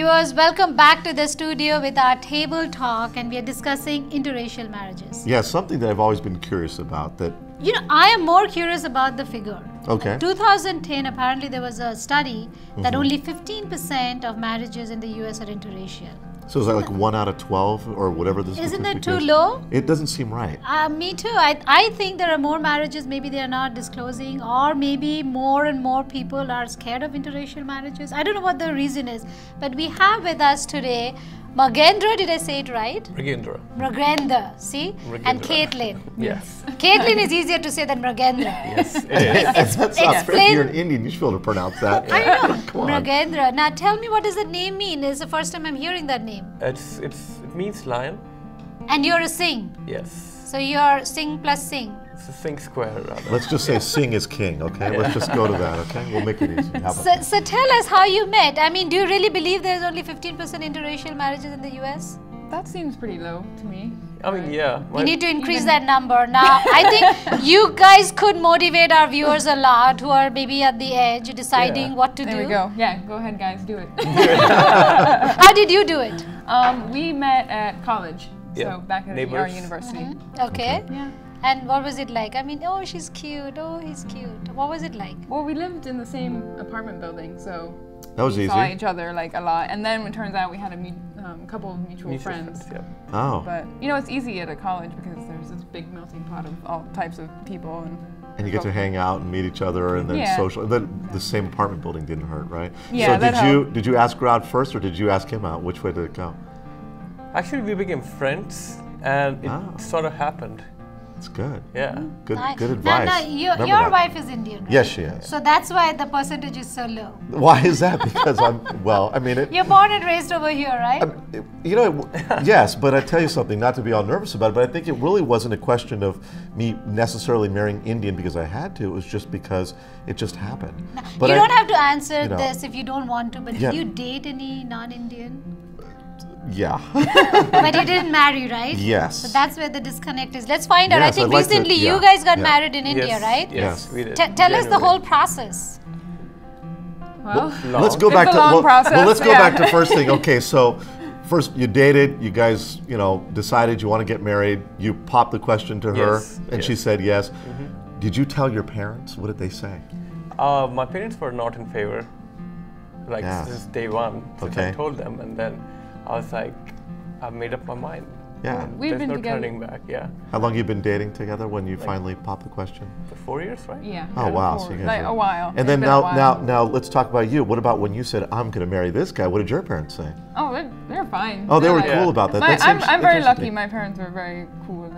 viewers, welcome back to the studio with our table talk, and we are discussing interracial marriages. Yeah, something that I've always been curious about. That I am more curious about the figure. Okay. In 2010, apparently there was a study that only 15% of marriages in the US are interracial. So is that like 1 out of 12 or whatever this Isn't statistic that too is? low? It doesn't seem right. Me too. I think there are more marriages, maybe they are not disclosing, or maybe more and more people are scared of interracial marriages. I don't know what the reason is, but we have with us today Mragendra, did I say it right? Mragendra, see? And Caitlin. Yes. Caitlin is easier to say than Mragendra. Yes, it is. That's not fair. If you're an Indian, you should be able to pronounce that. I know. Come on. Mragendra. Now tell me, what does that name mean? It's the first time I'm hearing that name. It means lion. And you're a Singh. Yes. So you're Singh plus Singh. It's a Singh square rather. Let's just say Singh is king, okay? Let's just go to that, okay? We'll make it easy. How about that? So tell us how you met. I mean, do you really believe there's only 15% interracial marriages in the US? That seems pretty low to me. I mean, yeah. We need to increase that number. Now, I think you guys could motivate our viewers a lot who are maybe at the edge deciding what to do. There we go. Yeah, go ahead guys, do it. How did you do it? We met at college, so back at our Neighbors. university. Okay. Yeah. And what was it like? I mean, oh, she's cute. Oh, he's cute. What was it like? Well, we lived in the same apartment building, so That was we easy. saw each other like a lot. And then it turns out we had a couple of mutual friends. Yeah. Oh. But you know, it's easy at a college because there's this big melting pot of all types of people, And you get to hang out and meet each other and then social. And then the same apartment building didn't hurt, right? Yeah, So did you ask her out first or did you ask him out? Which way did it go? Actually, we became friends, and it sort of happened. It's good. Yeah. Good Nice. advice. Now, your that. wife is Indian, right? Yes, she is. So that's why the percentage is so low. Why is that? Because I mean it. You're born and raised over here, right? Yes, but I tell you something, not to be all nervous about it, but I think it really wasn't a question of me necessarily marrying Indian because I had to. It was just because it just happened. But you don't have to answer know, this if you don't want to, but did you date any non-Indian? Yeah. But you didn't marry, right? Yes. So that's where the disconnect is. Let's find out. I Yes, think I'd like to- recently yeah, you guys got yeah. married in India, right? Yes, we did. Tell us the whole process. Well, Let's go back It's to a long process, let's go yeah. back to first thing. Okay, so first you dated, you guys, decided you want to get married. You popped the question to her, Yes, and she said yes. Did you tell your parents? What did they say? My parents were not in favor, like since day one. Since I told them, and then I was like, I made up my mind. Yeah. We've There's been no together. turning back. Yeah. How long you been dating together when you finally popped the question? For 4 years, right? Yeah. Oh wow, so For, you guys like are- a while. And then It's been a while. now let's talk about you. What about when you said I'm going to marry this guy? What did your parents say? Oh, they're fine. Oh, they They're were like- cool about that. My- That seems I'm very interesting. lucky. My parents were very cool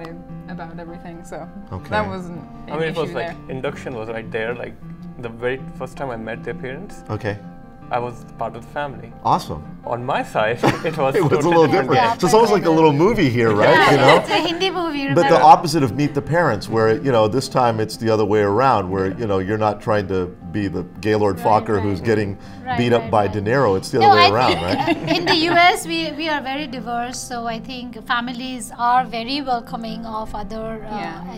about everything, so Okay. that wasn't an I mean, it issue was like there. induction was right there. Like the very first time I met their parents, Okay, I was part of the family. awesome. On my side, it was It was a totally little different. Yeah, So it's almost like a little movie here, right? Yeah, it's a Hindi movie, remember? But the opposite of Meet the Parents, where this time it's the other way around, where you're not trying to be the Gaylord Fokker who's getting beat up by De Niro. It's the other way around, right? In the US, we are very diverse, so I think families are very welcoming of other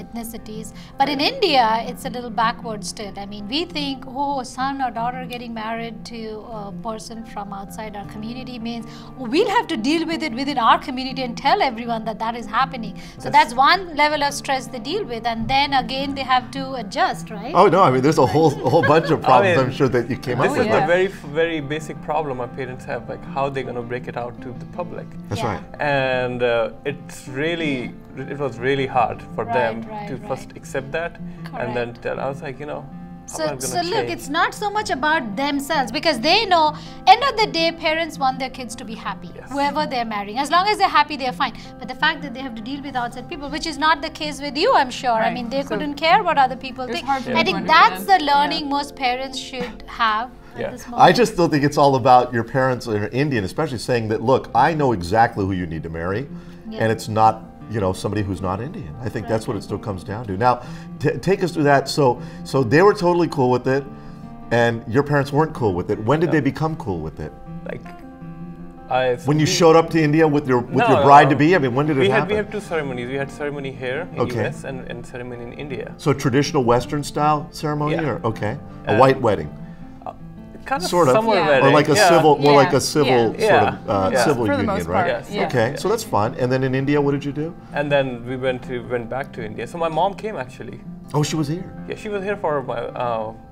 ethnicities. But in India, it's a little backward still. I mean, we think, oh, son or daughter getting married to a person from outside our community means we'll have to deal with it within our community and tell everyone that is happening. So that's one level of stress they deal with, and then again they have to adjust, right? Oh no, I mean there's a whole bunch of problems I'm sure that you came up This with. is the very basic problem my parents have, like how they're going to break it out to the public. That's right. And it was really hard for them to first accept that and then tell. I was like, So look, it's not so much about themselves, because they know, end of the day, parents want their kids to be happy, whoever they're marrying. As long as they're happy, they're fine. But the fact that they have to deal with outside people, which is not the case with you, I'm sure. Right. I mean, they couldn't care what other people think. hard for I them think to that's the understand. learning most parents should have at this moment. I just still think it's all about your parents or Indian, especially saying that, look, I know exactly who you need to marry, and it's not somebody who's not Indian. I think that's what it still comes down to. Now, take us through that. So they were totally cool with it, and your parents weren't cool with it. When did they become cool with it? Like, when you showed up to India with your bride to be. I mean, when did it happen? We had two ceremonies. We had ceremony here in US and ceremony in India. So traditional Western style ceremony, Yeah. or a white wedding. kind of sort of, summer wedding. or like a civil, more like a civil Yeah. sort of civil For the union, most right? part, yeah. Okay, so that's fun. And then in India, what did you do? And then we went back to India. So my mom came actually. Oh, she was here. Yeah, she was here for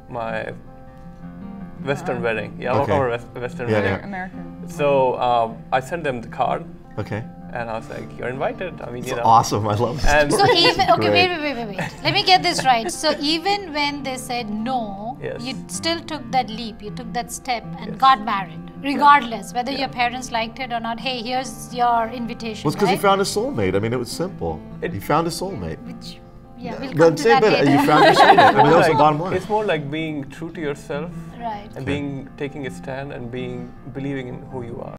my Western wedding. Yeah, Okay. our Western Yeah, wedding. yeah. American. So I sent them the card, Okay. and I was like, "You're invited." I mean, It's awesome. I love this. And So even okay, Great. wait. Let me get this right. So even when they said no, Yes. you still took that leap. You took that step and Yes. got married, regardless whether your parents liked it or not. Hey, here's your invitation. Well, it's because right? he found a soulmate. I mean, it was simple. He found a soulmate. Which, yeah, we'll come But to same that bit, later. you found your soulmate. I mean, that was the bottom line. It's more like being true to yourself Right. and taking a stand and believing in who you are.